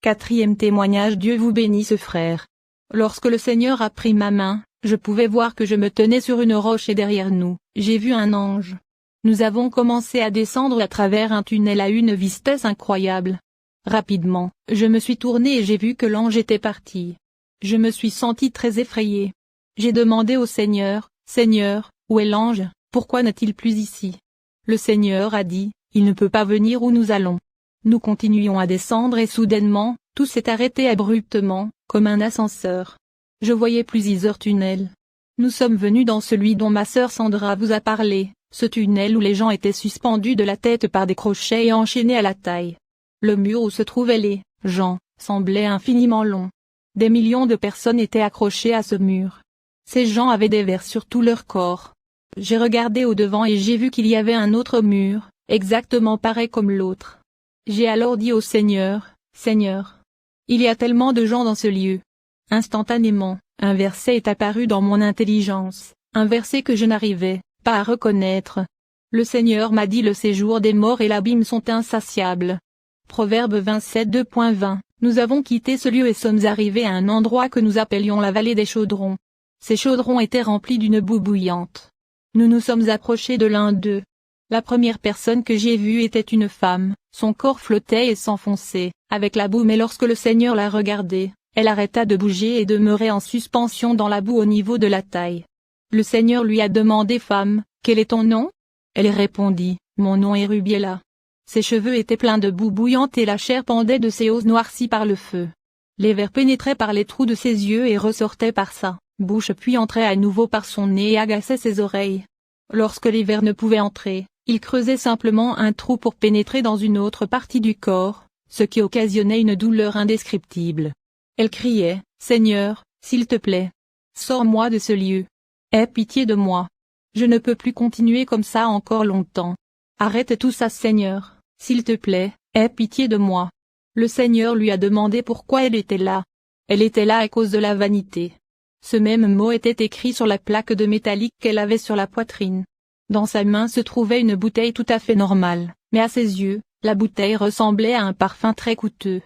Quatrième témoignage. Dieu vous bénisse frère. Lorsque le Seigneur a pris ma main, je pouvais voir que je me tenais sur une roche et derrière nous, j'ai vu un ange. Nous avons commencé à descendre à travers un tunnel à une vitesse incroyable. Rapidement, je me suis tournée et j'ai vu que l'ange était parti. Je me suis sentie très effrayée. J'ai demandé au Seigneur, « Seigneur, où est l'ange, pourquoi n'est-il plus ici ?» Le Seigneur a dit, « Il ne peut pas venir où nous allons. » Nous continuions à descendre et soudainement, tout s'est arrêté abruptement, comme un ascenseur. Je voyais plusieurs tunnels. Nous sommes venus dans celui dont ma sœur Sandra vous a parlé, ce tunnel où les gens étaient suspendus de la tête par des crochets et enchaînés à la taille. Le mur où se trouvaient les gens semblait infiniment long. Des millions de personnes étaient accrochées à ce mur. Ces gens avaient des vers sur tout leur corps. J'ai regardé au devant et j'ai vu qu'il y avait un autre mur, exactement pareil comme l'autre. J'ai alors dit au Seigneur, « Seigneur, il y a tellement de gens dans ce lieu. » Instantanément, un verset est apparu dans mon intelligence, un verset que je n'arrivais pas à reconnaître. Le Seigneur m'a dit le séjour des morts et l'abîme sont insatiables. Proverbe 27 2.20. Nous avons quitté ce lieu et sommes arrivés à un endroit que nous appelions la vallée des chaudrons. Ces chaudrons étaient remplis d'une boue bouillante. Nous nous sommes approchés de l'un d'eux. La première personne que j'ai vue était une femme, son corps flottait et s'enfonçait avec la boue mais lorsque le Seigneur la regardait, elle arrêta de bouger et demeurait en suspension dans la boue au niveau de la taille. Le Seigneur lui a demandé « Femme, quel est ton nom ?» Elle répondit « Mon nom est Rubiela. » Ses cheveux étaient pleins de boue bouillante et la chair pendait de ses os noircis par le feu. Les vers pénétraient par les trous de ses yeux et ressortaient par sa bouche puis entraient à nouveau par son nez et agaçaient ses oreilles. Lorsque les vers ne pouvaient entrer, il creusait simplement un trou pour pénétrer dans une autre partie du corps, ce qui occasionnait une douleur indescriptible. Elle criait, « Seigneur, s'il te plaît, sors-moi de ce lieu. Aie pitié de moi. Je ne peux plus continuer comme ça encore longtemps. Arrête tout ça Seigneur, s'il te plaît, aie pitié de moi. » Le Seigneur lui a demandé pourquoi elle était là. Elle était là à cause de la vanité. Ce même mot était écrit sur la plaque de métallique qu'elle avait sur la poitrine. Dans sa main se trouvait une bouteille tout à fait normale, mais à ses yeux, la bouteille ressemblait à un parfum très coûteux.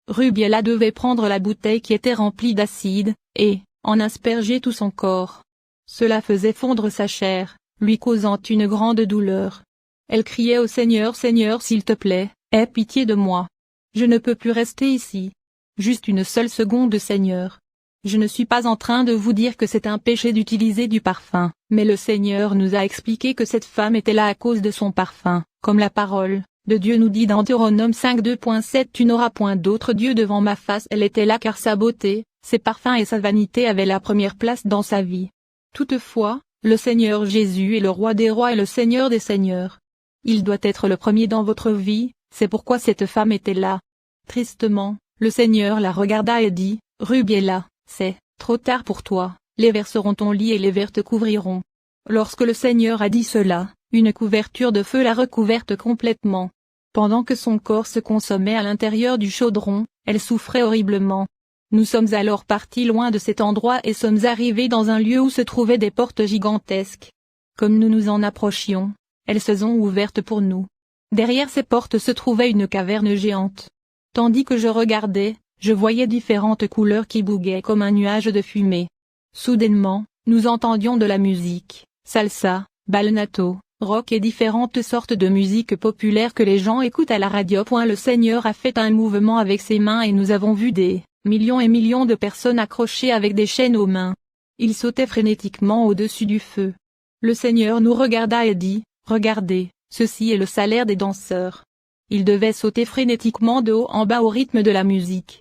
Rubiela devait prendre la bouteille qui était remplie d'acide, et en asperger tout son corps. Cela faisait fondre sa chair, lui causant une grande douleur. Elle criait au Seigneur « Seigneur s'il te plaît, aie pitié de moi. Je ne peux plus rester ici. Juste une seule seconde Seigneur. Je ne suis pas en train de vous dire que c'est un péché d'utiliser du parfum, mais le Seigneur nous a expliqué que cette femme était là à cause de son parfum, comme la parole de Dieu nous dit dans Deutéronome 5 2.7 Tu n'auras point d'autre Dieu devant ma face. Elle était là car sa beauté, ses parfums et sa vanité avaient la première place dans sa vie. Toutefois, le Seigneur Jésus est le roi des rois et le Seigneur des seigneurs. Il doit être le premier dans votre vie, c'est pourquoi cette femme était là. Tristement, le Seigneur la regarda et dit, « Rubiela, c'est trop tard pour toi, les vers seront ton lit et les vers te couvriront. » Lorsque le Seigneur a dit cela, une couverture de feu l'a recouverte complètement. Pendant que son corps se consommait à l'intérieur du chaudron, elle souffrait horriblement. Nous sommes alors partis loin de cet endroit et sommes arrivés dans un lieu où se trouvaient des portes gigantesques. Comme nous nous en approchions, elles se sont ouvertes pour nous. Derrière ces portes se trouvait une caverne géante. Tandis que je regardais, je voyais différentes couleurs qui bougaient comme un nuage de fumée. Soudainement, nous entendions de la musique, salsa, balnato, rock et différentes sortes de musique populaire que les gens écoutent à la radio. Le Seigneur a fait un mouvement avec ses mains et nous avons vu des millions et millions de personnes accrochées avec des chaînes aux mains. Ils sautaient frénétiquement au-dessus du feu. Le Seigneur nous regarda et dit, « Regardez, ceci est le salaire des danseurs. » Ils devaient sauter frénétiquement de haut en bas au rythme de la musique.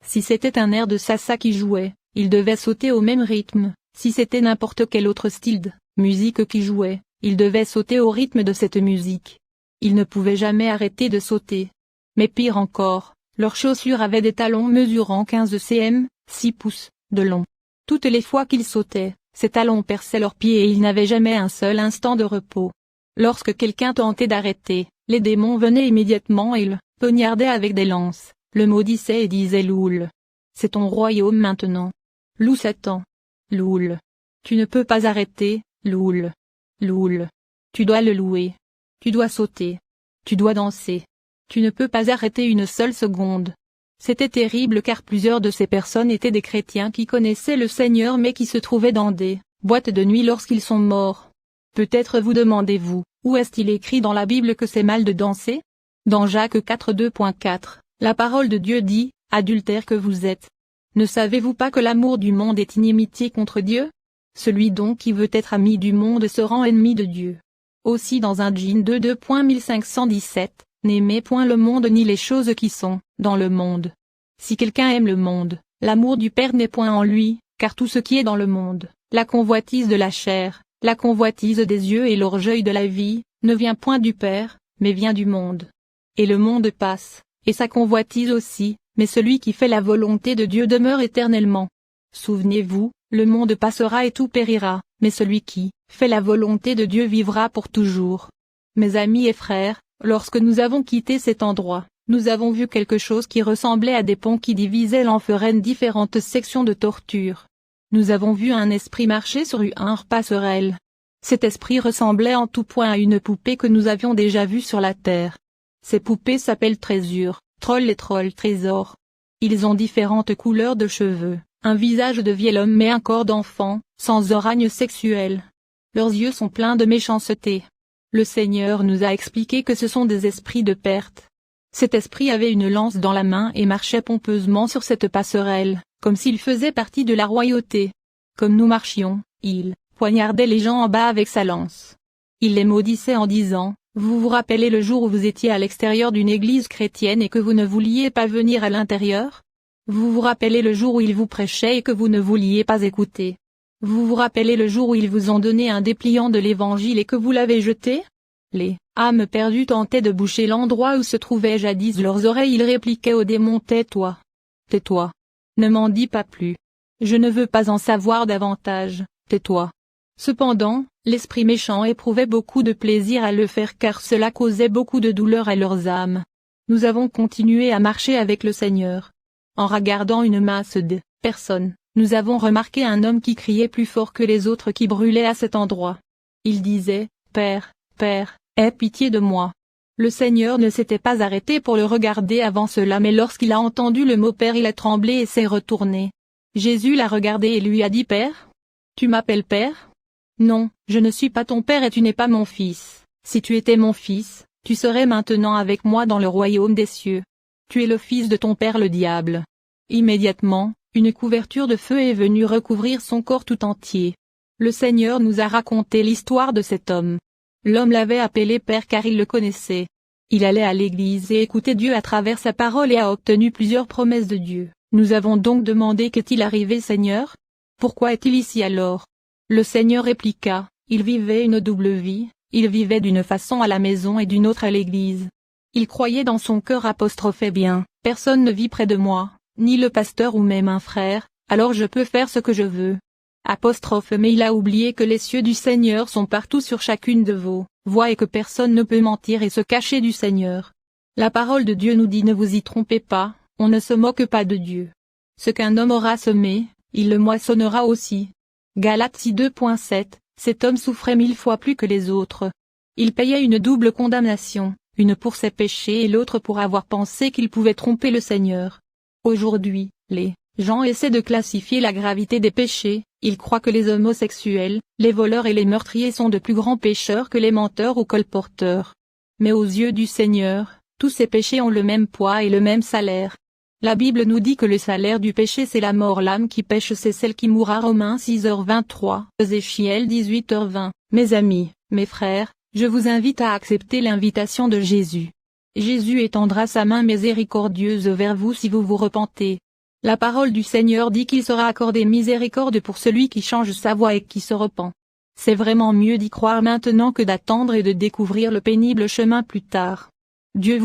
Si c'était un air de salsa qui jouait, ils devaient sauter au même rythme. Si c'était n'importe quel autre style de musique qui jouait, ils devaient sauter au rythme de cette musique. Ils ne pouvaient jamais arrêter de sauter. Mais pire encore, leurs chaussures avaient des talons mesurant 15 cm, 6 pouces, de long. Toutes les fois qu'ils sautaient, ces talons perçaient leurs pieds et ils n'avaient jamais un seul instant de repos. Lorsque quelqu'un tentait d'arrêter, les démons venaient immédiatement et le poignardaient avec des lances, le maudissaient et disaient « Loul. C'est ton royaume maintenant. Loue Satan. Loul. Tu ne peux pas arrêter, Loul. Loul. Tu dois le louer. Tu dois sauter. Tu dois danser. Tu ne peux pas arrêter une seule seconde. C'était terrible car plusieurs de ces personnes étaient des chrétiens qui connaissaient le Seigneur mais qui se trouvaient dans des boîtes de nuit lorsqu'ils sont morts. Peut-être vous demandez-vous, où est-il écrit dans la Bible que c'est mal de danser? Dans Jacques 4 2.4, la parole de Dieu dit, « Adultères que vous êtes. Ne savez-vous pas que l'amour du monde est inimitié contre Dieu? Celui donc qui veut être ami du monde se rend ennemi de Dieu. » Aussi dans 1 Jean 2 2.1517, « N'aimez point le monde ni les choses qui sont dans le monde. Si quelqu'un aime le monde, l'amour du Père n'est point en lui, car tout ce qui est dans le monde, la convoitise de la chair, la convoitise des yeux et l'orgueil de la vie, ne vient point du Père, mais vient du monde. Et le monde passe, et sa convoitise aussi, mais celui qui fait la volonté de Dieu demeure éternellement. Souvenez-vous, le monde passera et tout périra, mais celui qui fait la volonté de Dieu vivra pour toujours. Mes amis et frères, lorsque nous avons quitté cet endroit, nous avons vu quelque chose qui ressemblait à des ponts qui divisaient l'enfer en différentes sections de torture. Nous avons vu un esprit marcher sur une passerelle. Cet esprit ressemblait en tout point à une poupée que nous avions déjà vue sur la terre. Ces poupées s'appellent Trésur, Troll et Troll Trésor. Ils ont différentes couleurs de cheveux, un visage de vieil homme mais un corps d'enfant, sans oragne sexuelle. Leurs yeux sont pleins de méchanceté. Le Seigneur nous a expliqué que ce sont des esprits de perte. Cet esprit avait une lance dans la main et marchait pompeusement sur cette passerelle, comme s'il faisait partie de la royauté. Comme nous marchions, il poignardait les gens en bas avec sa lance. Il les maudissait en disant, « Vous vous rappelez le jour où vous étiez à l'extérieur d'une église chrétienne et que vous ne vouliez pas venir à l'intérieur? Vous vous rappelez le jour où ils vous prêchaient et que vous ne vouliez pas écouter? Vous vous rappelez le jour où ils vous ont donné un dépliant de l'évangile et que vous l'avez jeté? » Les âmes perdues tentaient de boucher l'endroit où se trouvaient jadis leurs oreilles. Ils répliquaient au démon, « Tais-toi. Tais-toi. Ne m'en dis pas plus. Je ne veux pas en savoir davantage, tais-toi. » Cependant, l'esprit méchant éprouvait beaucoup de plaisir à le faire car cela causait beaucoup de douleur à leurs âmes. Nous avons continué à marcher avec le Seigneur. En regardant une masse de personnes, nous avons remarqué un homme qui criait plus fort que les autres qui brûlaient à cet endroit. Il disait, « Père, Père, aie pitié de moi. » Le Seigneur ne s'était pas arrêté pour le regarder avant cela mais lorsqu'il a entendu le mot Père il a tremblé et s'est retourné. Jésus l'a regardé et lui a dit, « Père? Tu m'appelles Père? Non, je ne suis pas ton Père et tu n'es pas mon fils. Si tu étais mon fils, tu serais maintenant avec moi dans le royaume des cieux. Tu es le fils de ton père le diable. » Immédiatement, une couverture de feu est venue recouvrir son corps tout entier. Le Seigneur nous a raconté l'histoire de cet homme. L'homme l'avait appelé Père car il le connaissait. Il allait à l'église et écoutait Dieu à travers sa parole et a obtenu plusieurs promesses de Dieu. Nous avons donc demandé, qu'est-il arrivé, Seigneur? Pourquoi est-il ici alors? Le Seigneur répliqua, il vivait une double vie, il vivait d'une façon à la maison et d'une autre à l'église. Il croyait dans son cœur bien, personne ne vit près de moi, ni le pasteur ou même un frère, alors je peux faire ce que je veux. Mais il a oublié que les cieux du Seigneur sont partout sur chacune de vos voies et que personne ne peut mentir et se cacher du Seigneur. La parole de Dieu nous dit, ne vous y trompez pas, on ne se moque pas de Dieu. Ce qu'un homme aura semé, il le moissonnera aussi. Galates 6 2.7, cet homme souffrait 1000 fois plus que les autres. Il payait une double condamnation, une pour ses péchés et l'autre pour avoir pensé qu'il pouvait tromper le Seigneur. Aujourd'hui, les gens essaient de classifier la gravité des péchés, ils croient que les homosexuels, les voleurs et les meurtriers sont de plus grands pécheurs que les menteurs ou colporteurs. Mais aux yeux du Seigneur, tous ces péchés ont le même poids et le même salaire. La Bible nous dit que le salaire du péché c'est la mort, l'âme qui pêche c'est celle qui mourra. Romains 6h23, Ézéchiel 18h20. Mes amis, mes frères, je vous invite à accepter l'invitation de Jésus. Jésus étendra sa main miséricordieuse vers vous si vous vous repentez. La parole du Seigneur dit qu'il sera accordé miséricorde pour celui qui change sa voie et qui se repent. C'est vraiment mieux d'y croire maintenant que d'attendre et de découvrir le pénible chemin plus tard. Dieu vous